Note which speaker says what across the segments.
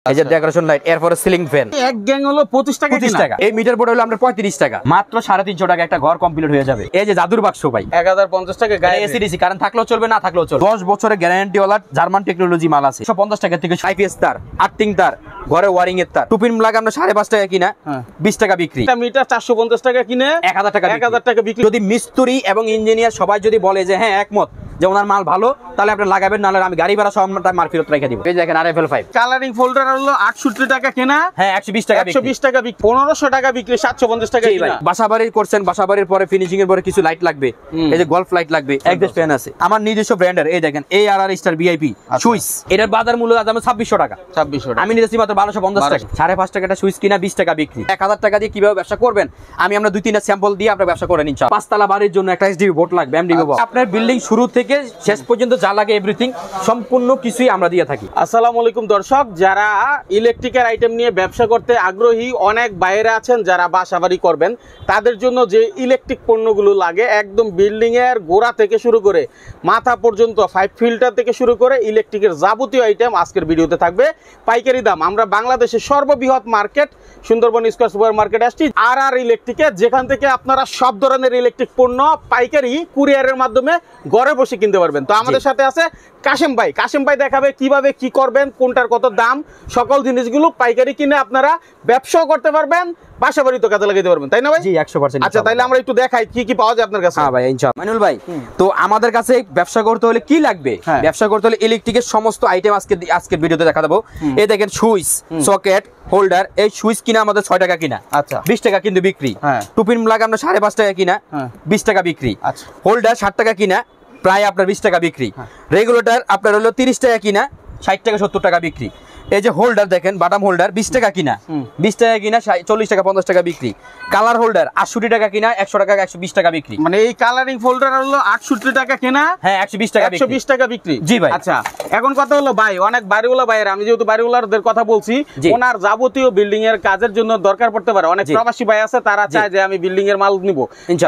Speaker 1: এই যে decoration light, এরপরে সিলিং ফ্যান,
Speaker 2: এক গ্যাং হলো 25 টাকা।
Speaker 1: 25 টাকা। এই মিটার বোর্ড হলো আমরা 35 টাকা, মাত্র 350 টাকা একটা ঘর কমপ্লিট হয়ে যাবে। এই যে জাদুর বাক্স ভাই
Speaker 2: 1050 টাকা গায়ে
Speaker 1: এসিডিসি কারণ থাকলেও চলবে, না থাকলেও চলবে। 10 বছরের গ্যারান্টি ওয়ালা জার্মান টেকনোলজি মাল আছে। 150 টাকা থেকে আইপিএস তার, আর্থিং তার, ঘরে ওয়ারিং এর তার, টুপিন লাগে আমরা 5.5 টাকা কিনা 20 টাকা বিক্রি।
Speaker 2: একটা মিটার 450 টাকা কিনে
Speaker 1: 1000 টাকা
Speaker 2: 1000 টাকা বিক্রি।
Speaker 1: যদি মিস্ত্রি এবং ইঞ্জিনিয়ার সবাই যদি বলে যে হ্যাঁ একমত যে ওনার মাল ভালো, তাহলে আপনি লাগাবেন, নাহলে আমি গাড়ি ভাড়া সব মাল ফেরত রেখে দিব। এই দেখেন RFL 5
Speaker 2: কালারিং ফোল্ডার হলো 68 টাকা কেনা,
Speaker 1: হ্যাঁ 120 টাকা বিক্রি,
Speaker 2: 120 টাকা বিক্রি, 1500 টাকা বিক্রি, 750 টাকা কিনা।
Speaker 1: বাসাবাড়ি করছেন, বাসাবাড়ির পরে ফিনিশিং এর পরে কিছু লাইট লাগবে, এই যে গলফ লাইট লাগবে, একদেশ ফ্যান আছে আমার নিজস্ব ব্র্যান্ডের। এই দেখেন ARR স্টার ভিআইপি সুইচ, এটার বাজার মূল্য আজ আমার 2600 টাকা,
Speaker 2: 2600 টাকা,
Speaker 1: আমি নিয়েছি মাত্র 1250 টাকা। 5.5 টাকাটা সুইচ কিনা 20 টাকা বিক্রি। 1000 টাকা দিয়ে কিভাবে ব্যবসা করবেন আমরা 2-3টা স্যাম্পল দিয়ে আপনারা ব্যবসা করে নিন। 5 তলা বাড়ির জন্য একটা এসডিবি বোর্ড লাগবে, এমডিবি বোর্ড। আপনার বিল্ডিং শুরু থেকে শেষ পর্যন্ত যা লাগে এভরিথিং সম্পূর্ণ কিছুই আমরা দিয়ে থাকি।
Speaker 2: আসসালামু আলাইকুম দর্শক, যারা ইলেকট্রিক্যাল আইটেম নিয়ে ব্যবসা করতে আগ্রহী অনেক বাইরে আছেন, যারা বাসাবাড়ি করবেন, তাদের জন্য যে ইলেকট্রিক পণ্যগুলো লাগে একদম বিল্ডিং এর গোড়া থেকে শুরু করে মাথা পর্যন্ত, 5 ফিল্টার থেকে শুরু করে ইলেকট্রিকের যাবতীয় আইটেম আজকের ভিডিওতে থাকবে পাইকারি দাম। আমরা বাংলাদেশের সর্ববৃহৎ market Sundarban square super market আসছি RR ইলেকট্রিকে, যেখান থেকে আপনারা সব ধরনের ইলেকট্রিক পণ্য পাইকারি কুরিয়ারের মাধ্যমে ঘরে বসে কিনতে পারবেন। তো আমাদের সাথে আছে কাশেম ভাই। কাশেম ভাই দেখাবে কিভাবে কি করবেন, কোনটার কত দাম, সকল জিনিসগুলো পাইকারি কিনে আপনারা ব্যবসাও করতে পারবেন, বাসাবাড়ি তো কাজে লাগাইতে পারবেন, তাই না ভাই?
Speaker 1: জি 100%।
Speaker 2: আচ্ছা তাহলে আমরা একটু দেখাই কি কি পাওয়া যায় আপনার কাছে।
Speaker 1: হ্যাঁ ভাই ইনশাআল্লাহ। মাইনুল ভাই, তো আমাদের কাছে ব্যবসা করতে হলে কি লাগবে? ব্যবসা করতে হলে ইলেকট্রিকের সমস্ত আইটেম আজকের ভিডিওতে দেখা দেবো। এই দেখেন সুইচ, সকেট, হোল্ডার। এই সুইচ কিনা আমাদের 6 টাকা কিনা, আচ্ছা 20 টাকা কিন্তু বিক্রি। টুপিন লাগে আমরা 5.5 টাকা কিনা 20 টাকা বিক্রি। আচ্ছা হোল্ডার 60 টাকা কিনা, প্রায় আপনার 20 টাকা বিক্রি। রেগুলেটর আপনার হলো 30 টাকা কিনা, 60 টাকা 70 টাকা বিক্রি। এই যে হোল্ডার দেখেন, বাটাম হোল্ডার 20 টাকা কিনা, 20 টাকা কিনা, 40 টাকা 50 টাকা বিক্রি। কালার হোল্ডার 68 টাকা কিনা, 100 টাকা 120 টাকা বিক্রি।
Speaker 2: মানে এই কালারিং ফোল্ডার হলো 68 টাকা কেনা,
Speaker 1: হ্যাঁ 120 টাকা
Speaker 2: 120 টাকা বিক্রি।
Speaker 1: জি ভাই।
Speaker 2: আচ্ছা এখন কথা হলো ভাই, অনেক বাড়িওয়ালা ভাইয়ের, আমি যেহেতু বাড়িওয়ালাদের কথা বলছি, ওনার যাবতীয় বিল্ডিং এর কাজের জন্য দরকার পড়তে পারে। অনেক প্রবাসী ভাই আছে, তারা চায় যে আমি বিল্ডিং এর মাল নিব,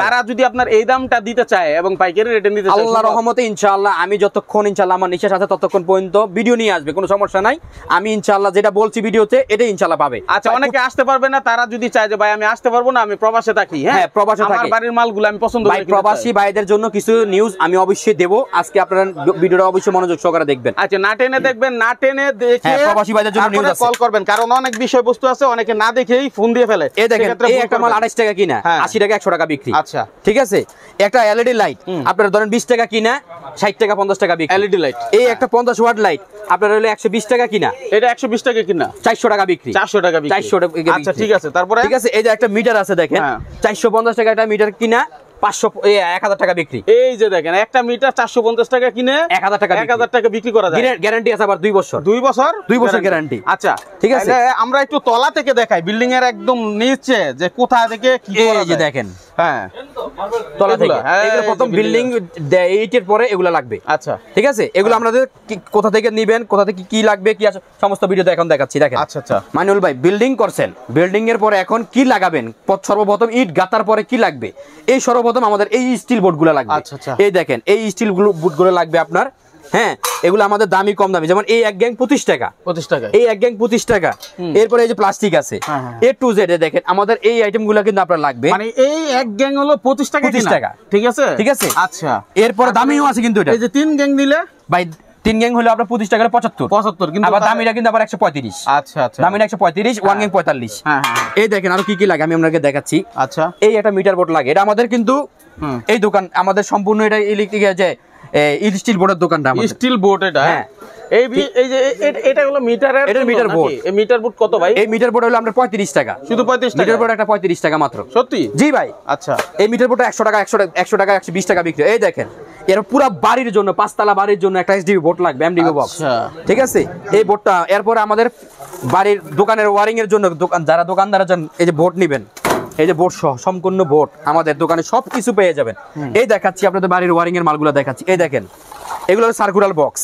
Speaker 2: তারা যদি আপনার এই দামটা দিতে চায় এবং পাইকারি রেটে নিতে চায়,
Speaker 1: আল্লাহর রহমতে ইনশাআল্লাহ আমি যতক্ষণ ইনশাআল্লাহ আমার নিঃশ্বাস আছে ততক্ষণ পর্যন্ত ভিডিও নিয়ে আসবে, কোনো সমস্যা নাই। আমি ইনশাআল্লাহ যেটা বলছি ভিডিওতে এটা ইনশাআল্লাহ পাবে।
Speaker 2: আচ্ছা অনেকে আসতে পারবে না, তারা যদি চায় যে ভাই আমি আসতে পারবো না, আমি প্রবাসে থাকি, হ্যাঁ প্রবাসে থাকি, আমার বাড়ির মালগুলো আমি পছন্দ করি,
Speaker 1: প্রবাসী ভাইদের জন্য কিছু নিউজ আমি অবশ্যই দেব। আজকে আপনারা ভিডিওটা অবশ্যই মনোযোগ সহকারে দেখবেন।
Speaker 2: আচ্ছা না টেনে দেখবেন, না টেনে দেখে
Speaker 1: প্রবাসী ভাইদের জন্য নিউজ আছে,
Speaker 2: কল করবেন, কারণ অনেক বিষয়বস্তু আছে অনেকে না দেখেই ফোন দিয়ে ফেলে।
Speaker 1: এই দেখেন এই একটা মাল 28 টাকা কিনা, 80 টাকা 100 টাকা বিক্রি।
Speaker 2: আচ্ছা ঠিক
Speaker 1: আছে। একটা এলইডি লাইট আপনারা ধরেন 20 টাকা কিনা, 60 টাকা 50 টাকা বিক্রি।
Speaker 2: এলইডি লাইট
Speaker 1: এই একটা 50 ওয়াট লাইট আপনার হলো 120 টাকা কিনা,
Speaker 2: এটা 120 টাকা কিনা,
Speaker 1: 400 টাকা বিক্রি,
Speaker 2: 400 টাকা বিক্রি,
Speaker 1: 400 টাকা।
Speaker 2: আচ্ছা ঠিক আছে। তারপরে
Speaker 1: ঠিক আছে, এই যে একটা মিটার আছে দেখেন, 450 টাকা একটা মিটার কিনা, 1000 টাকা বিক্রি।
Speaker 2: এই যে দেখেন একটা মিটার 450 টাকা কিনে
Speaker 1: 1000 টাকা
Speaker 2: বিক্রি করা যায়।
Speaker 1: গ্যারান্টি আছে আবার 2 বছর,
Speaker 2: 2 বছর
Speaker 1: গ্যারান্টি।
Speaker 2: আচ্ছা
Speaker 1: ঠিক আছে,
Speaker 2: আমরা একটু তলা থেকে দেখাই বিল্ডিং এর একদম নিচে যে কোথা থেকে কি করা যায়।
Speaker 1: এই যে দেখেন,
Speaker 2: হ্যাঁ
Speaker 1: তলা থেকে এগুলো প্রথম বিল্ডিং 8 এর পরে এগুলো লাগবে।
Speaker 2: আচ্ছা ঠিক আছে,
Speaker 1: এগুলো আপনাদের কোথা থেকে নেবেন, কোথা থেকে কি লাগবে, কি আছে সমস্ত ভিডিওতে এখন দেখাচ্ছি। দেখেন
Speaker 2: আচ্ছা আচ্ছা
Speaker 1: মাইনুল ভাই, বিল্ডিং করছেন, বিল্ডিং এর পরে এখন কি লাগাবেন, সর্বপ্রথম ইট গাতার পরে কি লাগবে, এই সর্বপ্রথম আমাদের এই স্টিল বোর্ডগুলো লাগবে।
Speaker 2: আচ্ছা আচ্ছা
Speaker 1: এই দেখেন এই স্টিল বোর্ডগুলো লাগবে আপনার। হ্যাঁ এগুলো আমাদের দামি কম দামি, যেমন এই এক গ্যাং 25 টাকা, এই এক গ্যাং 25 টাকা। এরপরে এই যে প্লাস্টিক আছে A to Z, দেখেন আমাদের এই আইটেমগুলো কিন্তু আপনার লাগবে।
Speaker 2: মানে এই এক গ্যাং হলো 25 টাকা, ঠিক আছে ঠিক আছে। আচ্ছা
Speaker 1: এরপরে দামিও আছে কিন্তু, এটা
Speaker 2: এই যে 3 গ্যাং দিলে ভাই
Speaker 1: 3 গ্যাং হলো আপনার 25 টাকা 75 কিন্তু আবার দামিটা কিন্তু আবার 135।
Speaker 2: আচ্ছা আচ্ছা
Speaker 1: দামিটা 135, 1 গ্যাং 45। এই দেখেন আরো কি কি লাগে আমি আপনাকে দেখাচ্ছি।
Speaker 2: আচ্ছা এই
Speaker 1: একটা মিটার বোর্ড লাগে, এটা আমাদের কিন্তু এই দোকান আমাদের সম্পূর্ণ এটা ইলেকট্রিক যে স্টিল বোর্ডের দোকানটা,
Speaker 2: স্টিল বোর্ড এটা। হ্যাঁ এই যে এটা হলো মিটারের, এটা মিটার বোর্ড। এই মিটার বোর্ড কত ভাই?
Speaker 1: এই মিটার বোর্ড হলো আমরা 35 টাকা,
Speaker 2: শুধু 35 টাকা
Speaker 1: মিটার বোর্ড একটা 35 টাকা মাত্র।
Speaker 2: সত্যি?
Speaker 1: জি ভাই।
Speaker 2: আচ্ছা
Speaker 1: এই মিটার বোর্ডটা 100 টাকা 100 টাকা 120 টাকা বিক্রি। এই দেখেন এর পুরো বাড়ির জন্য 5 তলা বাড়ির জন্য একটা এসডিবি বোর্ড লাগবে, এমডিবি বক্স। ঠিক আছে, এই বোর্ডটা এরপর আমাদের বাড়ির দোকানের ওয়ারিং এর জন্য যারা দোকানদার আছেন এই যে বোর্ড নেবেন, এই যে বোর্ড সহ সম্পূর্ণ বোর্ড আমাদের দোকানে সবকিছু পেয়ে যাবেন। এই দেখাচ্ছি আপনাদের বাড়ির ওয়ারিং এর মালগুলো দেখাচ্ছি। এই দেখেন এগুলো সার্কুলার বক্স,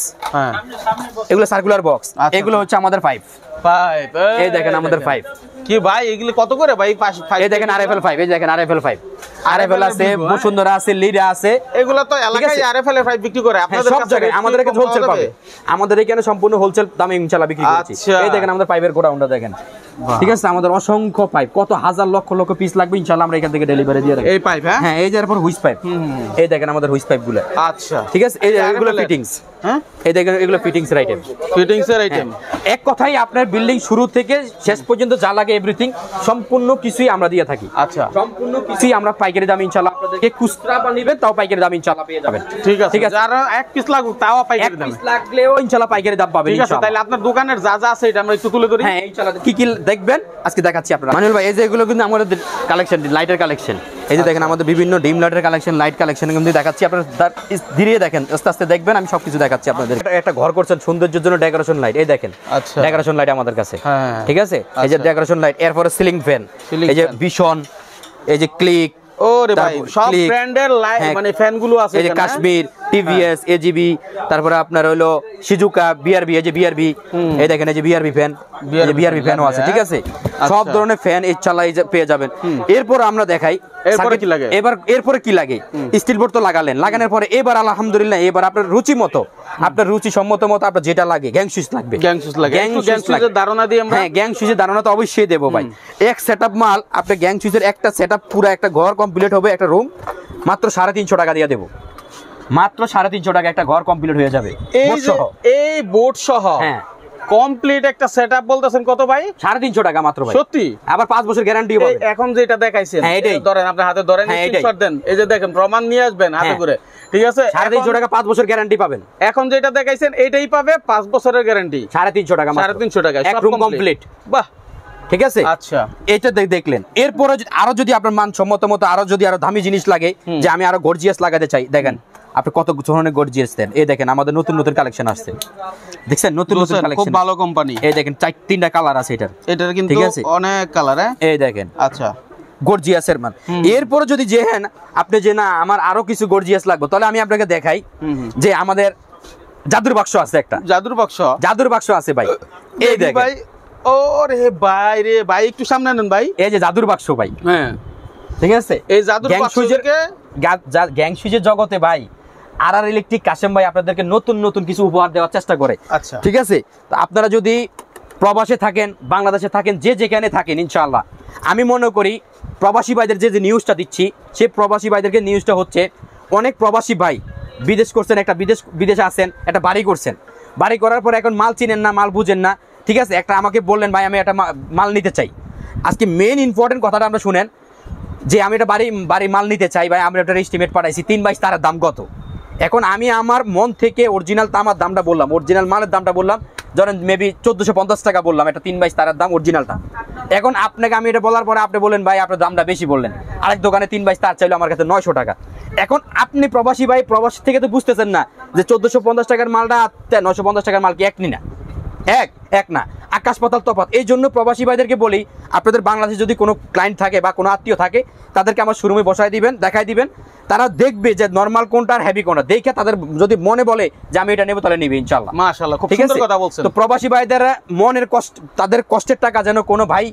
Speaker 1: এগুলো সার্কুলার বক্স, এগুলো হচ্ছে আমাদের 5। এই দেখেন আমাদের 5।
Speaker 2: কি ভাই এগুলি কত করে ভাই?
Speaker 1: এই দেখেন RFL 5, এই দেখেন RFL 5, RFL আছে, বসুন্ধরা আছে, লিরা আছে,
Speaker 2: এগুলো তো এলাকায় RFL 5 বিক্রি করে। আপনাদের
Speaker 1: সব জায়গায় আমাদের কাছে হোলসেল পাবে, আমাদের এখানে সম্পূর্ণ হোলসেল দামে ইনশাআল্লাহ বিক্রি করছি। এই দেখেন আমাদের পাইপের গোডাউনটা দেখেন, ঠিক আছে, আমাদের অসংখ্য পাইপ, কত হাজার লক্ষ লক্ষ পিস লাগবে ইনশাআল্লাহ আমরা এখান থেকে ডেলিভারি দিয়ে দেব।
Speaker 2: এই পাইপ, হ্যাঁ
Speaker 1: এই যে এরপর হুইস পাইপ, এই দেখেন আমাদের হুইস পাইপগুলো।
Speaker 2: আচ্ছা,
Speaker 1: ঠিক আছে, এই এগুলো ফিটিংস,
Speaker 2: হ্যাঁ
Speaker 1: এই দেখেন এগুলো ফিটিংস এর আইটেম,
Speaker 2: ফিটিংস এর আইটেম।
Speaker 1: এক কথাই আপনার বিল্ডিং শুরু থেকে শেষ পর্যন্ত যা লাগে এভরিথিং সম্পূর্ণ কিছুই আমরা দিয়ে থাকি।
Speaker 2: আচ্ছা,
Speaker 1: সম্পূর্ণ কিছুই আমরা পাইকারি দামে ইনশাআল্লাহ আপনাদেরকে, খুচরা বানিবেন তাও পাইকারি দামে ইনশাআল্লাহ পেয়ে যাবেন।
Speaker 2: ঠিক আছে, যারা এক পিস লাগুক তাও পাইকারি দামে,
Speaker 1: এক পিস লাগলেও ইনশাআল্লাহ পাইকারি দাম পাবেন।
Speaker 2: ঠিক আছে, তাহলে আপনার দোকানের যা যা আছে এটা আমরা একটু তুলে ধরি।
Speaker 1: হ্যাঁ ইনশাআল্লাহ কি কি দেখবেন আজকে দেখাচ্ছি আপনারা। মানুল ভাই এই যে এগুলো কিন্তু আমাদের কালেকশন, লাইটের কালেকশন, এই যে দেখেন আমাদের বিভিন্ন ডিম লাইটের কালেকশন, লাইট কালেকশন কিন্তু দেখাচ্ছি আপনারা, ধীরে দেখেন, আস্তে আস্তে দেখবেন, আমি সবকিছু দেখাচ্ছি আপনাদের। একটা ঘর করছেন সৌন্দর্যের জন্য ডেকোরেশন লাইট, এই দেখেন,
Speaker 2: আচ্ছা
Speaker 1: ডেকোরেশন লাইট আমাদের কাছে,
Speaker 2: হ্যাঁ
Speaker 1: ঠিক আছে, এই যে ডেকোরেশন লাইট, এরপরে সিলিং ফ্যান, এই যে ভিশন, এই যে ক্লিক,
Speaker 2: ওরে ভাই সব ব্র্যান্ডের লাইট মানে ফ্যান গুলো আছে,
Speaker 1: এই যে কাশ্মীর, টিভিএস, এজিবি, তারপরে আপনার হলো শিজুকা, বিআরবি, এই যে বিআরবি, এই দেখেন এই যে বিআরবি ফ্যান, এই যে বিআরবি ফ্যানও আছে, ঠিক আছে, সব ধরনের ফ্যান ইনশাআল্লাহ পেয়ে যাবেন। এরপর আমরা দেখাই
Speaker 2: এরপরে কি লাগে,
Speaker 1: এরপরে কি লাগে। স্টিল বোর্ড তো লাগানোর পরে এবার আলহামদুলিল্লাহ এবার আপনার রুচি মতো, আপনার রুচি সম্মত মতো আপনার যেটা লাগে, গ্যাং সুইচ লাগবে,
Speaker 2: গ্যাং সুইচের ধারণা দিয়ে আমরা,
Speaker 1: হ্যাঁ গ্যাং সুইচের ধারণা তো অবশ্যই দেবো ভাই। এক সেটআপ মাল আপনি গ্যাং সুইচের একটা সেটআপ পুরো একটা ঘর কমপ্লিট হবে, একটা রুম মাত্র 350 টাকা দিয়ে দেবো, মাত্র 350 টাকা একটা ঘর কমপ্লিট হয়ে যাবে।
Speaker 2: এই বোর্ড সহ হ্যাঁ কমপ্লিট একটা সেটআপ বলতেছেন কত ভাই?
Speaker 1: 350 টাকা মাত্র ভাই,
Speaker 2: সত্যি,
Speaker 1: আবার 5 বছর গ্যারান্টি হবে।
Speaker 2: এখন যেটা দেখাইছেন ধরেন আপনার হাতে ধরেন, স্ক্রিনশট দেন, এই যে দেখেন প্রমাণ নিয়ে আসবেন হাতে করে, ঠিক আছে,
Speaker 1: 350 টাকা 5 বছর গ্যারান্টি পাবেন।
Speaker 2: এখন যেটা দেখাইছেন এটাই পাবে 5 বছরের গ্যারান্টি,
Speaker 1: 350 টাকা,
Speaker 2: 350 টাকা
Speaker 1: এক রুম কমপ্লিট।
Speaker 2: বাহ,
Speaker 1: ঠিক আছে,
Speaker 2: আচ্ছা
Speaker 1: এটা দেখলেন। এরপরে আরো যদি আপনার মানসম্মত মতো আরো দামি জিনিস লাগে, যে আমি আরো গর্জিয়াস লাগাতে চাই, দেখেন আপনি কত ধরনের গর্জিয়াস দেন। এই দেখেন আমাদের নতুন নতুন কালেকশন আসছে, দেখছেন নতুন নতুন কালেকশন,
Speaker 2: খুব ভালো কোম্পানি।
Speaker 1: এই দেখেন 3টা কালার আছে এটার কিন্তু
Speaker 2: অনেক কালার,
Speaker 1: এই দেখেন,
Speaker 2: আচ্ছা
Speaker 1: গর্জিয়াসের মান। এরপরে যদি যেহেন আপনি যে না আমার আরো কিছু গর্জিয়াস লাগবে, তাহলে আমি আপনাকে দেখাই যে আমাদের জাদুর বাক্স আছে, একটা জাদুর বাক্স আছে ভাই, এই দেখেন
Speaker 2: ভাই। ওরে ভাই রে ভাই, একটু সামনে নেন ভাই,
Speaker 1: এই যে জাদুর বাক্স ভাই, হ্যাঁ ঠিক আছে,
Speaker 2: এই জাদুর বাক্সকে
Speaker 1: গ্যাং সুইচের জগতে ভাই আর ইলেকট্রিক কাশেম ভাই আপনাদেরকে নতুন নতুন কিছু উপহার দেওয়ার চেষ্টা করে।
Speaker 2: আচ্ছা
Speaker 1: ঠিক আছে, তো আপনারা যদি প্রবাসে থাকেন, বাংলাদেশে থাকেন, যে যেখানে থাকেন, ইনশাআল্লাহ আমি মনে করি প্রবাসী ভাইদের যে নিউজটা দিচ্ছি, সেই প্রবাসী ভাইদেরকে নিউজটা হচ্ছে, অনেক প্রবাসী ভাই বিদেশ করছেন, একটা বিদেশে আছেন, একটা বাড়ি করছেন, বাড়ি করার পরে এখন মাল চিনেন না, মাল বুঝেন না, ঠিক আছে, একটা আমাকে বললেন ভাই আমি একটা মাল নিতে চাই। আজকে মেইন ইম্পর্টেন্ট কথাটা আমরা শুনেন, যে আমি একটা বাড়ি মাল নিতে চাই ভাই, আমরা একটা এস্টিমেট পাঠাইছি 2 বাই তার দাম কত। এখন আমি আমার মন থেকে অরিজিনাল তামার দামটা বললাম, অরিজিনাল মালের দামটা বললাম, ধরেন মেবি 1450 টাকা বললাম, এটা 3 বাই তার দাম অরিজিনালটা। এখন আপনাকে আমি এটা বলার পরে আপনি বলেন ভাই আপনার দামটা বেশি বললেন, আরেক দোকানে 3 বাই তার চাইলো আমার কাছে 900 টাকা। এখন আপনি প্রবাসী ভাই, প্রবাসী থেকে তো বুঝতেছেন না যে 1450 টাকার মালটা 950 টাকার মাল কি এক নি না, এক না, আকাশ পাতাল তফাৎ। এই জন্য প্রবাসী ভাইদেরকে বলি, আপনাদের বাংলাদেশে যদি কোনো ক্লায়েন্ট থাকে বা কোনো আত্মীয় থাকে, তাদেরকে আমার শোরুমে বসায় দিবেন, দেখাই দিবেন, তারা দেখবে যে নরমাল কোনটা আর হেভি কোনটা, দেখে তাদের যদি মনে বলে যে আমি এটা নেব, তাহলে নেবে ইনশাআল্লাহ।
Speaker 2: মাশাআল্লাহ, খুব সুন্দর কথা বলছেন।
Speaker 1: তো প্রবাসী ভাইদের মনের কষ্ট, তাদের কষ্টের টাকা যেন কোনো ভাই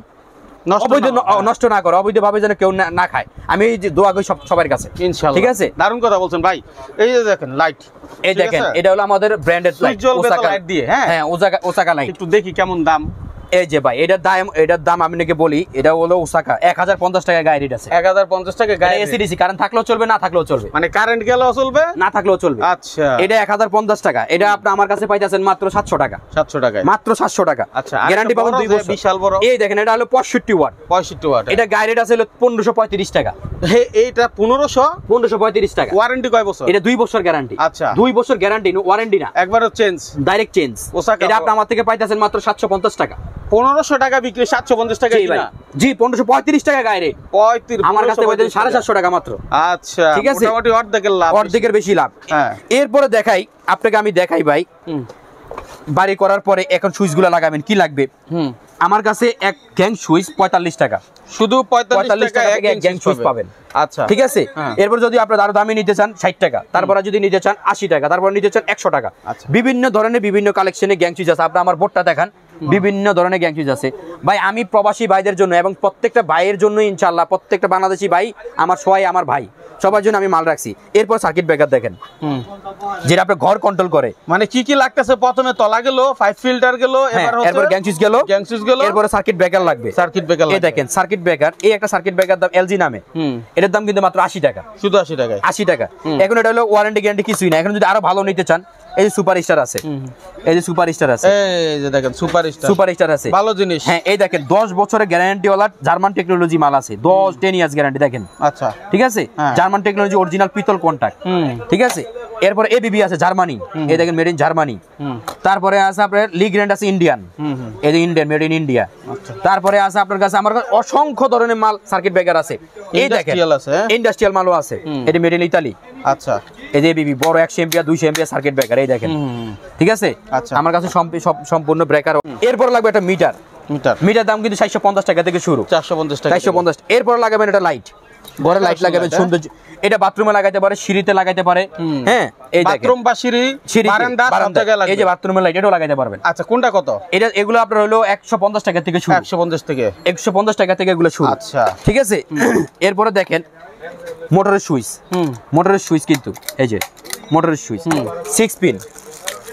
Speaker 1: নষ্ট না করে, অবৈধভাবে যেন কেউ না খায়, আমি এই যে দোয়া করি সবার কাছে ইনশাআল্লাহ। ঠিক আছে,
Speaker 2: দারুণ কথা বলছেন ভাই। এই যে দেখেন লাইট,
Speaker 1: এই দেখেন এটা হলো আমাদের ব্র্যান্ডেড লাইট,
Speaker 2: ওসাকা লাইট দিয়ে, হ্যাঁ
Speaker 1: ওসাকা লাইট।
Speaker 2: একটু দেখি কেমন দাম।
Speaker 1: এই যে ভাই এটার দাম আমি নাকি বলি, এটা হলো ওসাকা 1050 টাকা গায়ে রেট আছে,
Speaker 2: 1050 টাকা গায়ে।
Speaker 1: এসিডিসি কারেন্ট থাকলেও চলবে, না থাকলেও চলবে,
Speaker 2: মানে কারেন্ট গেলেও চলবে, না
Speaker 1: থাকলেও চলবে।
Speaker 2: আচ্ছা,
Speaker 1: এটা 1050 টাকা, এটা আপনি আমার কাছে পাইতেছেন মাত্র 700 টাকা,
Speaker 2: 700 টাকায়,
Speaker 1: মাত্র 700 টাকা।
Speaker 2: আচ্ছা,
Speaker 1: গ্যারান্টি পাবেন 2 বছর, বিশাল বড়। এই দেখেন এটা হলো 65 ওয়াট, এটা গায়ে রেট আছে হলো 1535 টাকা।
Speaker 2: এইটা 1535 টাকা।
Speaker 1: ওয়ারেন্টি কয় বছর? এটা 2 বছর গ্যারান্টি। আচ্ছা, 2 বছর গ্যারান্টি, ওয়ারেন্টি না,
Speaker 2: একবারে চেঞ্জ,
Speaker 1: ডাইরেক্ট চেঞ্জ। এটা আপনি আমার থেকে পাইতেছেন মাত্র 750 টাকা।
Speaker 2: 1500 টাকা বিক্রি, 750 টাকা কিনা।
Speaker 1: জি, 1535 টাকা গায়ে রেট, 35 আমার কাছে পাইতেছেন 750 টাকা মাত্র।
Speaker 2: আচ্ছা,
Speaker 1: ঠিক আছে,
Speaker 2: মোটামুটি অর্ধেকের লাভ,
Speaker 1: অর্ধেকের বেশি লাভ।
Speaker 2: হ্যাঁ,
Speaker 1: এরপরে দেখাই আপনাকে, আমি দেখাই ভাই, বাড়ি করার পরে এখন সুইচগুলো লাগাবেন, কি লাগবে। আমার কাছে এক গ্যাং সুইচ 45 টাকা, শুধু 45 টাকা এক গ্যাং সুইচ পাবেন। আচ্ছা, ঠিক আছে। এরপর যদি আপনারা আরো দামি নিতে চান 60 টাকা, তারপরে যদি নিতে চান 80 টাকা, তারপর নিতে চান 100 টাকা। বিভিন্ন ধরনের বিভিন্ন কালেকশনে গ্যাং সুইচ আছে। আপনি আমার বোর্ডটা দেখান, বিভিন্ন ধরনের গ্যাং সুইচ আছে ভাই। আমি প্রবাসী ভাইদের জন্য এবং প্রত্যেকটা ভাইয়ের জন্য ইনশাআল্লাহ, প্রত্যেকটা বাংলাদেশি ভাই আমার সবাই আমার ভাই, সবার জন্য আমি মাল রাখছি। এরপর সার্কিট ব্রেকার দেখেন, যেটা আপনার ঘর কন্ট্রোল করে।
Speaker 2: মানে কি কি লাগতেছে? প্রথমে তলা গেল, 5 ফিল্টার গেল,
Speaker 1: এরপর গ্যাং সুইচ গেল, এরপর সার্কিট ব্রেকার লাগবে।
Speaker 2: সার্কিট ব্রেকার
Speaker 1: এই দেখেন সার্কিট ব্রেকার, এই একটা সার্কিট ব্রেকার দাম এলজি নামে, এটার দাম কিন্তু মাত্র 80 টাকা,
Speaker 2: শুধু 80 টাকা।
Speaker 1: 80 টাকা। এখন এটা হলো ওয়ারেন্টি গ্যারান্টি কিছুই না। এখন যদি আরো ভালো নিতে চান, এই যে সুপারস্টার আছে, এই যে সুপারস্টার আছে,
Speaker 2: এই যে দেখেন
Speaker 1: সুপারস্টার আছে,
Speaker 2: ভালো জিনিস।
Speaker 1: হ্যাঁ এই দেখেন 10 বছরের গ্যারান্টি ওয়ালা জার্মান টেকনোলজি মাল আছে, 10 ইয়ার্স গ্যারান্টি দেখেন।
Speaker 2: আচ্ছা
Speaker 1: ঠিক আছে, জার্মান টেকনোলজি অরিজিনাল পিতল কন্টাক্ট। ঠিক আছে, এরপর এবিবি আছে জার্মানি, এই দেখেন মেড ইন জার্মানি। তারপরে আছে আপনার লিগ্র্যান্ড আছে ইন্ডিয়ান, এই যে ইন্ডিয়ান মেড ইন ইন্ডিয়া। তারপরে আছে আপনার কাছে আমার কাছে অসংখ্য ধরনের মাল সার্কিট ব্রেকার আছে। এই দেখেন ইন্ডাস্ট্রিয়াল মালও আছে, এটা মেড ইন ইতালি।
Speaker 2: আচ্ছা
Speaker 1: এই যে এবিবি বড় 100 এম্পিয়ার 200 এম্পিয়ার সার্কিট ব্রেকার, এই দেখেন। ঠিক আছে, আমার কাছে সম্পূর্ণ ব্রেকার। এরপর লাগবে একটা মিটার দাম কিন্তু 450 টাকা থেকে শুরু,
Speaker 2: 450 টাকা।
Speaker 1: 450। এরপর লাগাবেন এটা লাইট, ঘরে লাইট লাগাবেন সুন্দর, এটা বাথরুমে লাগাইতে পারে, সিঁড়িতে লাগাইতে পারে। হ্যাঁ এই দেখেন
Speaker 2: বাথরুম বা সিঁড়ি, বারান্দা সব জায়গায় লাগবে।
Speaker 1: এই যে বাথরুমের লাইট এটাও লাগাইতে পারবেন।
Speaker 2: আচ্ছা কোনটা কত?
Speaker 1: এটা এগুলো আপনার হলো 150 টাকা থেকে শুরু, 150 টাকা থেকে এগুলো শুরু।
Speaker 2: আচ্ছা
Speaker 1: ঠিক আছে, এরপরে দেখেন মোটরের সুইচ কিন্তু এই যে মোটরের সুইচ 6 পিন,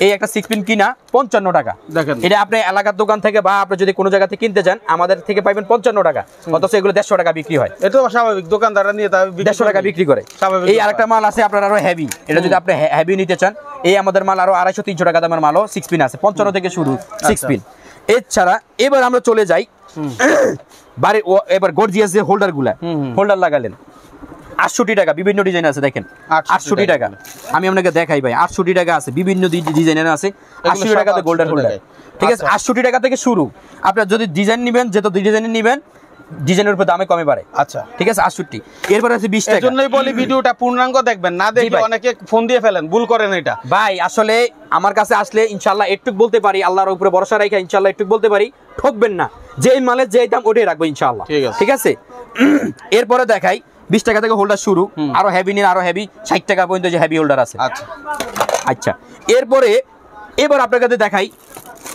Speaker 1: এই একটা 6 পিন কিনা 55 টাকা।
Speaker 2: দেখেন
Speaker 1: এটা আপনি এলাকার দোকান থেকে বা আপনি যদি কোনো জায়গা থেকে কিনতে যান আমাদের থেকে পাইবেন 55 টাকা, অথচ এগুলো 150 টাকা বিক্রি হয়।
Speaker 2: এটা স্বাভাবিক, দোকানদাররা নিয়ে 150 টাকা
Speaker 1: বিক্রি করে। এই আরেকটা মাল আছে আপনার আরো হেভি, এটা যদি আপনি হেভি নিতে চান, এই আমাদের মাল আরো 250-300 টাকা দামের মালও 6 পিন আছে, 55 থেকে শুরু 6 পিন। এছাড়া এবার আমরা চলে যাই বাড়ি, এবার গর্জিয়াস যে হোল্ডার লাগালেন 68 টাকা, বিভিন্ন ডিজাইন আছে দেখেন 68 টাকা। আমি আপনাকে দেখাই ভাই, 68 টাকা আছে, বিভিন্ন ডিজাইনের আছে 80 টাকাতে গোল্ডেন হোল্ডার। ঠিক আছে, 68 টাকা থেকে শুরু। আপনার যদি ডিজাইন নেবেন, যেহেতু ডিজাইনের নেবেন, ডিজাইনের উপর দামে কমে পারে।
Speaker 2: আচ্ছা ঠিক আছে,
Speaker 1: 68। এরপর আছে 20 টাকা।
Speaker 2: এজন্যই বলি ভিডিওটা পূর্ণাঙ্গ দেখবেন, না দেখলে অনেকে ফোন দিয়ে ফেলেন, ভুল করেন। এটা
Speaker 1: ভাই আসলে আমার কাছে আসলে ইনশাআল্লাহ একটু বলতে পারি, আল্লাহর উপরে ভরসা রাখা ইনশাআল্লাহ একটু বলতে পারি, ঠকবেন না। যেই মালের যেই দাম ওটাই রাখবো ইনশাআল্লাহ। ঠিক আছে, এরপরে দেখাই 20 টাকা থেকে হোল্ডার শুরু, আরো হেভি নিন, আরো হেভি 60 টাকা পর্যন্ত যে হেভি হোল্ডার আছে। আচ্ছা এরপরে এবার আপনার কাছে দেখাই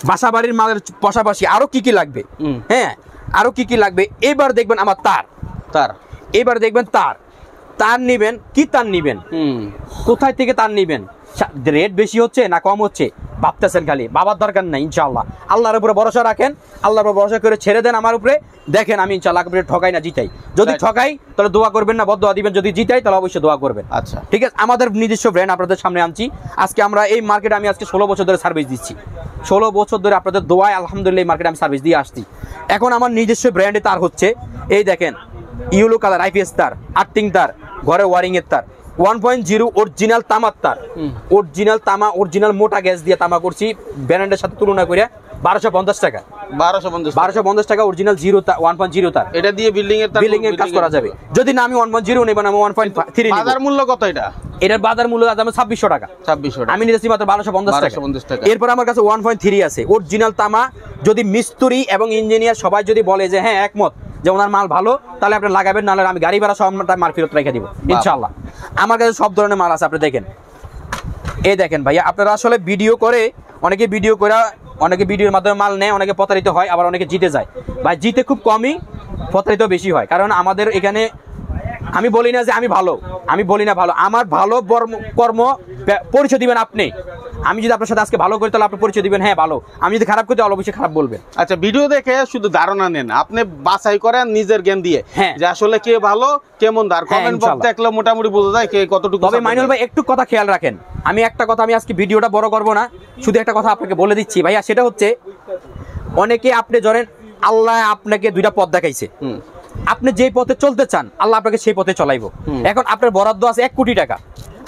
Speaker 1: বাসা বাড়ির মালের পাশাপাশি আরো কি কি লাগবে। হ্যাঁ আরো কি কি লাগবে, এবার দেখবেন আমার তার, এবার দেখবেন তার নিবেন কি, তার নিবেন কোথায় থেকে, তার নিবেন রেট বেশি হচ্ছে না কম হচ্ছে ভাবতেছেন, খালি বাবার দরকার নাই। ইনশাআল্লাহ আল্লাহর উপরে ভরসা রাখেন, আল্লাহর উপরে ভরসা করে ছেড়ে দেন আমার উপরে। দেখেন আমি ইনশাআল্লাহ আপনাকে ঠকাই না জিতাই, যদি ঠকাই তাহলে দোয়া করবেন না, বদদোয়া দিবেন, যদি জিতাই তাহলে অবশ্যই দোয়া করবেন। আচ্ছা ঠিক আছে, আমাদের নিজস্ব ব্র্যান্ড আপনাদের সামনে আনছি আজকে। আমরা এই মার্কেটে আমি আজকে 16 বছর ধরে সার্ভিস দিচ্ছি, 16 বছর ধরে আপনাদের দোয়ায় আলহামদুলিল্লাহ এই মার্কেটে আমি সার্ভিস দিয়ে আসছি। এখন আমার নিজস্ব ব্র্যান্ডে তার হচ্ছে এই দেখেন ইয়েলো কালার আইপিএস তার, আর্থিং তার, ঘরে ওয়ারিং এর তার, 1.0 অরিজিনাল তামার তার, অরিজিনাল তামা, অরিজিনাল মোটা গ্যাস দিয়ে তামা করছি, ব্র্যান্ডের সাথে তুলনা করে 1250 টাকা, 1250 টাকা অরিজিনাল 1.0 তার। এটা দিয়ে বিল্ডিং এর কাজ করা যাবে। যদি না আমি 1.0 নেব না, আমি 1.3 নেব। বাজার মূল্য কত এটা? এটার বাজার মূল্য দাম 2600 টাকা, আমি নিয়েছি মাত্র 1250 টাকা। এরপর আমার কাছে 1.3 আছে অরিজিনাল তামা। যদি মিস্ত্রি এবং ইঞ্জিনিয়ার সবাই যদি বলে যে হ্যাঁ একমত যে ওনার মাল ভালো, তাহলে আপনি লাগাবেন, নাহলে আমি গাড়ি ভাড়া সব মাল ফেরত রেখে দিব ইনশাআল্লাহ। আমার কাছে সব ধরনের মাল আছে, আপনি দেখেন। এই দেখেন ভাইয়া, আপনারা আসলে ভিডিও করে, অনেকে ভিডিও করে, অনেকে ভিডিওর মাধ্যমে মাল নেয়, অনেকে প্রতারিত হয়, আবার অনেকে জিতে যায়। ভাই জিতে খুব কমই, প্রতারিত বেশি হয়। কারণ আমাদের এখানে আমি বলি না যে আমি ভালো, আমি বলি না ভালো, আমার ভালো কর্ম পরিচয় দিবেন আপনি। আমি যদি আপনার সাথে আজকে ভালো করি তাহলে আপনি পরিচয় দিবেন হ্যাঁ ভালো, আমি যদি খারাপ করি তাহলে অবশ্যই খারাপ বলবেন।
Speaker 2: আচ্ছা ভিডিও দেখে শুধু ধারণা নেন, আপনি বাছাই করেন নিজের জ্ঞান দিয়ে যে আসলে কে ভালো কেমন দার। কমেন্ট বক্স দেখলে মোটামুটি বোঝা যায় কে কতটুকু।
Speaker 1: তবে মাইনুল ভাই একটু কথা খেয়াল রাখেন, আমি একটা কথা, আমি আজকে ভিডিওটা বড় করব না, শুধু একটা কথা আপনাকে বলে দিচ্ছি ভাইয়া, সেটা হচ্ছে অনেকে আপনি জানেন আল্লাহ আপনাকে দুইটা পথ দেখাইছে, আপনি যে পথে চলতে চান আল্লাহ আপনাকে সেই পথে চলাইবো। এখন আপনার বরাদ্দ আছে 1 কোটি টাকা,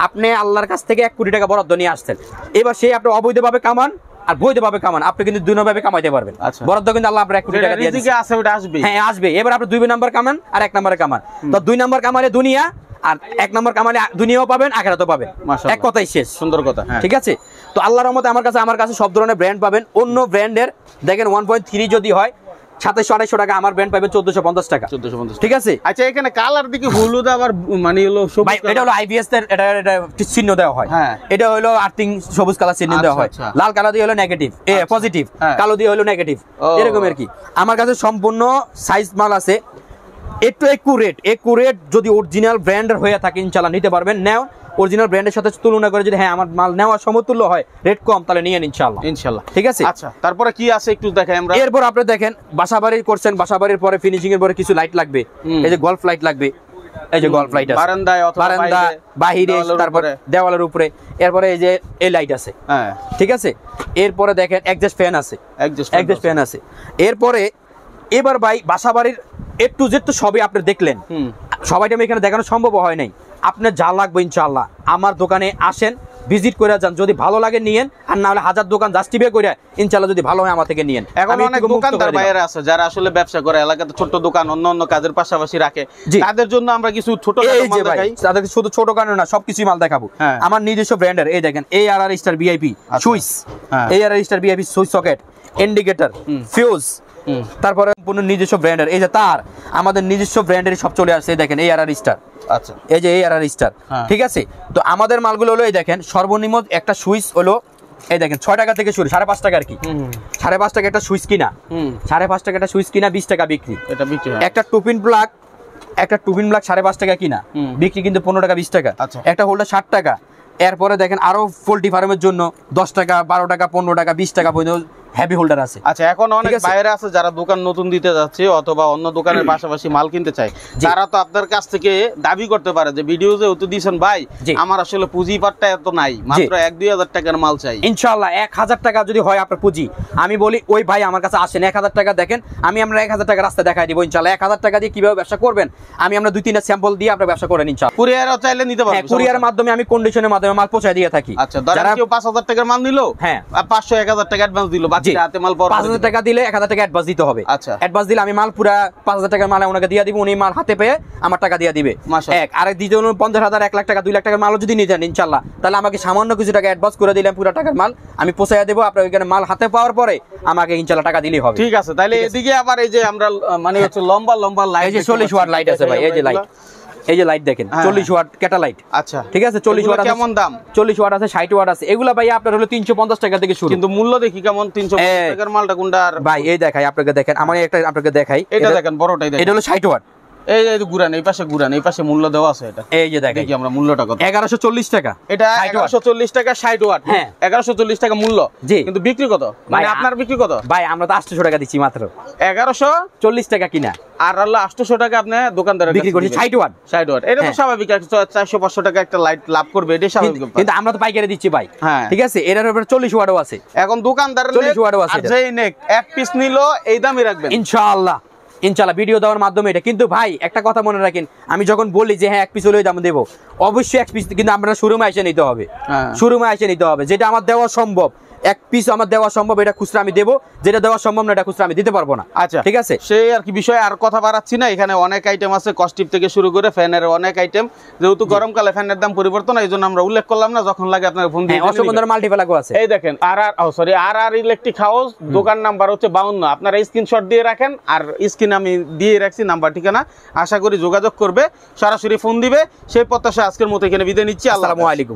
Speaker 1: আপনি আল্লাহর কাছ থেকে 1 কোটি টাকা বরাদ্দ নিয়ে আসছেন। এবার সেই আপনি অবৈধভাবে কামান আর বৈধভাবে কামান, আপনি কিন্তু দুই ভাবে কামাইতে পারবেন। বরাদ্দ কিন্তু আল্লাহ আপনার 1 কোটি টাকা দিয়ে দিয়েছে, হ্যাঁ আসবে। এবার আপনি 2 নাম্বার কামান আর 1 নাম্বারে কামান, তো 2 নাম্বার কামালে দুনিয়া আর 1 নাম্বার কামালে দুনিয়াও পাবেন আখিরাতও পাবেন, এক কথাই শেষ। সুন্দর কথা, ঠিক আছে। তো আল্লাহর রহমতে আমার কাছে সব ধরনের ব্র্যান্ড পাবেন। অন্য ব্র্যান্ডের দেখেন 1.3 যদি হয় 2700-2800 টাকা, আমার ব্র্যান্ড পাবে 1450 টাকা।
Speaker 2: 1450,
Speaker 1: ঠিক আছে।
Speaker 2: আচ্ছা এখানে কালার দিকে হলুদ আবার মানে হলো সবুজ,
Speaker 1: ভাই এটা হলো আইবিএস এর এটা চিহ্ন দেওয়া হয়।
Speaker 2: হ্যাঁ,
Speaker 1: এটা হলো আর্থিং সবুজ কালার চিহ্ন দেওয়া হয়, লাল কালার দিয়ে হলো নেগেটিভ, পজিটিভ, কালো দিয়ে হলো নেগেটিভ, এরকম আর কি। আমার কাছে সম্পূর্ণ সাইজ মাল আছে, একটু একুরেট যদি অরিজিনাল ব্র্যান্ডের হয়ে থাকে ইনশাআল্লাহ নিতে পারবেন। নাও অরিজিনাল ব্র্যান্ডের সাথে তুলনা করে যদি হ্যাঁ আমার মাল নেওয়া সমতুল্য হয়, রেট কম, তাহলে নিয়ে নিন ইনশাআল্লাহ। ঠিক আছে।
Speaker 2: আচ্ছা তারপরে কি আছে একটু দেখাই আমরা।
Speaker 1: এরপর আপনি দেখেন বাসাবাড়ি করছেন, বাসাবাড়ির পরে ফিনিশিং এর পরে কিছু লাইট লাগবে, এই যে গল্ফ লাইট লাগবে, এই যে গল্ফ লাইট আছে
Speaker 2: বারান্দায় অথবা
Speaker 1: বাহিরে, তারপরে দেওয়ালের উপরে, এরপরে এই যে এই লাইট আছে। হ্যাঁ ঠিক আছে। এরপরে দেখেন এক্সজস্ট ফ্যান আছে, এক্সজস্ট ফ্যান আছে। এরপরে এবার ভাই বাসাবাড়ির একটু যেটু সবই আপনি দেখলেন, সবাইটা আমি এখানে দেখানো সম্ভব হয় নাই। আপনার যা লাগবে ইনশাআল্লাহ আমার দোকানে আসেন, ভিজিট করে যান, যদি ভালো লাগে নিয়েন, আর না হলে হাজার দোকান জাস্টিফাই করে ইনশাআল্লাহ যদি ভালো হয় আমার থেকে নিয়েন।
Speaker 2: এখন অনেক দোকানদার ভাইয়েরা আছে যারা আসলে ব্যবসা করে, এলাকাতে ছোট দোকান অন্য কাজের পাশাপাশি রাখে, তাদের জন্য আমরা কিছু ছোট মাল দেখাই।
Speaker 1: তাদের শুধু ছোট কারণে না, সবকিছু মাল দেখাবো। আমার নিজস্ব ব্র্যান্ডের এই দেখেন ARR star VIP switch, ARR star VIP switch socket, indicator, fuse, তারপরে সম্পূর্ণ নিজস্ব ব্র্যান্ডের এই যে তার, আমাদের নিজস্ব ব্র্যান্ডের সব চলে আসছে। দেখেন ARR স্টার, আচ্ছা এই যে ARR স্টার। ঠিক আছে। তো আমাদের মালগুলো হলো এই দেখেন সর্বনিম্ন একটা সুইচ হলো এই দেখেন 6 টাকা থেকে শুরু, 5.5 টাকা আর কি, 5.5 টাকা একটা সুইচ কিনা, 5.5 টাকা একটা সুইচ কিনা, 20 টাকা বিক্রি। এটা বিক্রি। একটা টুপিন প্লাগ 5.5 টাকা কিনা, বিক্রি কিন্তু 15 টাকা 20 টাকা। একটা হোল্ডার 60 টাকা। এরপরে দেখেন আরো পোল্ট্রি ফার্মের জন্য 10 টাকা 12 টাকা 15 টাকা 20 টাকা পর্যন্ত হেভি হোল্ডার আছে।
Speaker 2: আচ্ছা এখন অনেক বাইরে আছে যারা দোকান নতুন দিতে যাচ্ছে অথবা অন্য দোকানের পাশাপাশি মাল কিনতে চায়, তারা তো আপনার কাছ থেকে দাবি করতে পারে যে ভিডিওতে তো দিয়েছেন ভাই আমার আসলে পুঁজি পাটটা এত নাই, মাত্র 1-2 হাজার টাকার মাল চাই।
Speaker 1: ইনশাআল্লাহ 1000 টাকা যদি হয় আপনার পুঁজি, আমি বলি ওই ভাই আমার কাছে আসেন, 1000 টাকা দেখেন, আমরা 1000 টাকা রাস্তা দেখাই দিব ইনশাআল্লাহ। 1000 টাকা দিয়ে কিভাবে ব্যবসা করবেন আমরা 2-3টা স্যাম্পল দিয়ে আপনারা ব্যবসা করেন ইনশাআল্লাহ।
Speaker 2: কুরিয়ারও চাইলে নিতে পারবেন,
Speaker 1: কুরিয়ারের মাধ্যমে আমি কন্ডিশনের মাধ্যমে মাল পৌঁছে দিয়ে থাকি।
Speaker 2: আচ্ছা যারা কেউ 5000 টাকার মাল নিলো, হ্যাঁ 500-1000 টাকা অ্যাডভান্স দিলো, বাকি হাতে মাল পাওয়ার
Speaker 1: 5000 টাকা দিলে 1000 টাকা অ্যাডভান্স দিতে হবে। আচ্ছা অ্যাডভান্স দিলে আমি মাল পুরা 5000 টাকার মাল ওনাকে দিয়ে দিব, উনি মাল হাতে পেয়ে আমার টাকা দিয়ে দিবে। এক আর দ্বিতীয় 50,000 1 লাখ টাকা 2 লাখ টাকার মাল যদি নিয়ে যান ইনশাআল্লাহ, তাহলে আমাকে সামান্য কিছু টাকা অ্যাডভান্স করে দিলাম, পুরো টাকার মাল আমি পৌঁছায় দেব। আপনার ওইখানে মাল হাতে পাওয়ার পরে আমাকে ইনশাআল্লাহ টাকা দিলেই হবে।
Speaker 2: ঠিক আছে। তাহলে এদিকে আবার এই যে আমরা মানে হচ্ছে লম্বা লাইট,
Speaker 1: এই যে 40 ওয়াট লাইট আছে ভাই, এই যে লাইট, এই যে লাইট দেখেন 40 ওয়াট ক্যাটালাইট।
Speaker 2: আচ্ছা
Speaker 1: ঠিক আছে। 40 ওয়াট
Speaker 2: কেমন দাম?
Speaker 1: 40 ওয়াট আছে, 60 ওয়াট আছে। এগুলা ভাই আপনার হলো 350 টাকা থেকে শুরু,
Speaker 2: কিন্তু মূল্য দেখি কেমন 350 টাকার মালটা কোনটা
Speaker 1: ভাই এই দেখাই আপনাকে, দেখেন আমার একটা আপনাকে দেখাই,
Speaker 2: এটা দেখেন বড়টাই দেখেন,
Speaker 1: এটা হলো 60 ওয়াট।
Speaker 2: এই যে ঘুরান, এই পাশে মূল্য দেওয়া আছে। এটা
Speaker 1: এই যে দেখেন
Speaker 2: কি আমরা মূল্যটা কত?
Speaker 1: 1140 টাকা।
Speaker 2: এটা 1140 টাকা 60 ওয়াট। হ্যাঁ 1140 টাকা মূল্য, কিন্তু বিক্রি কত? মানে আপনার বিক্রি কত?
Speaker 1: ভাই আমরা তো 800 টাকা দিচ্ছি মাত্র, 1140 টাকা কিনা,
Speaker 2: আর হলো 800 টাকা আপনি দোকানদারের
Speaker 1: বিক্রি করছি 60 ওয়াট।
Speaker 2: 60 ওয়াট এটা তো স্বাভাবিক, 400-500 টাকা একটা লাইট লাভ করবে, এটা স্বাভাবিক।
Speaker 1: কিন্তু আমরা তো পাইকারি দিচ্ছি ভাই। হ্যাঁ ঠিক আছে। এর উপরে 40 ওয়াটও আছে।
Speaker 2: এখন দোকানদারের
Speaker 1: 40 ওয়াটও আছে,
Speaker 2: যেই নেক এক পিস নিলো এই দামই রাখবেন
Speaker 1: ইনশাআল্লাহ। ভিডিও দেওয়ার মাধ্যমে এটা। কিন্তু ভাই একটা কথা মনে রাখেন, আমি যখন বলি যে হ্যাঁ 1 পিস হলেই দাম দেবো, অবশ্যই 1 পিস কিন্তু আমরা শোরুমে এসে নিতে হবে, শোরুমে এসে নিতে হবে। যেটা আমার দেওয়া সম্ভব, 1 পিস আমার দেওয়া সম্ভব, এটা খুচরা আমি দেবো, যেটা দেওয়া সম্ভব না এটা খুচরা আমি দিতে পারবো না। আচ্ছা ঠিক আছে।
Speaker 2: সেই আর কি বিষয়, আর কথা বাড়াচ্ছি না। এখানে অনেক আইটেম আছে, কস্টিপ থেকে শুরু করে ফ্যানের অনেক আইটেম। যেহেতু গরমকালে ফ্যানের দাম পরিবর্তন, এই জন্য আমরা উল্লেখ করলাম না, যখন লাগে আপনার ফোন দিয়ে।
Speaker 1: অসংখ্য ধরনের মাল্টিপ্লাগও আছে।
Speaker 2: এই দেখেন আর ইলেকট্রিক হাউস, দোকান নাম্বার হচ্ছে 52। আপনারা স্ক্রিনশট দিয়ে রাখেন, আর স্ক্রিনে আমি দিয়ে রাখছি নাম্বার ঠিকানা, আশা করি যোগাযোগ করবে, সরাসরি ফোন দিবে। সেই প্রত্যাশা আজকের মতো এখানে বিদায় নিচ্ছি। আসসালামু আলাইকুম।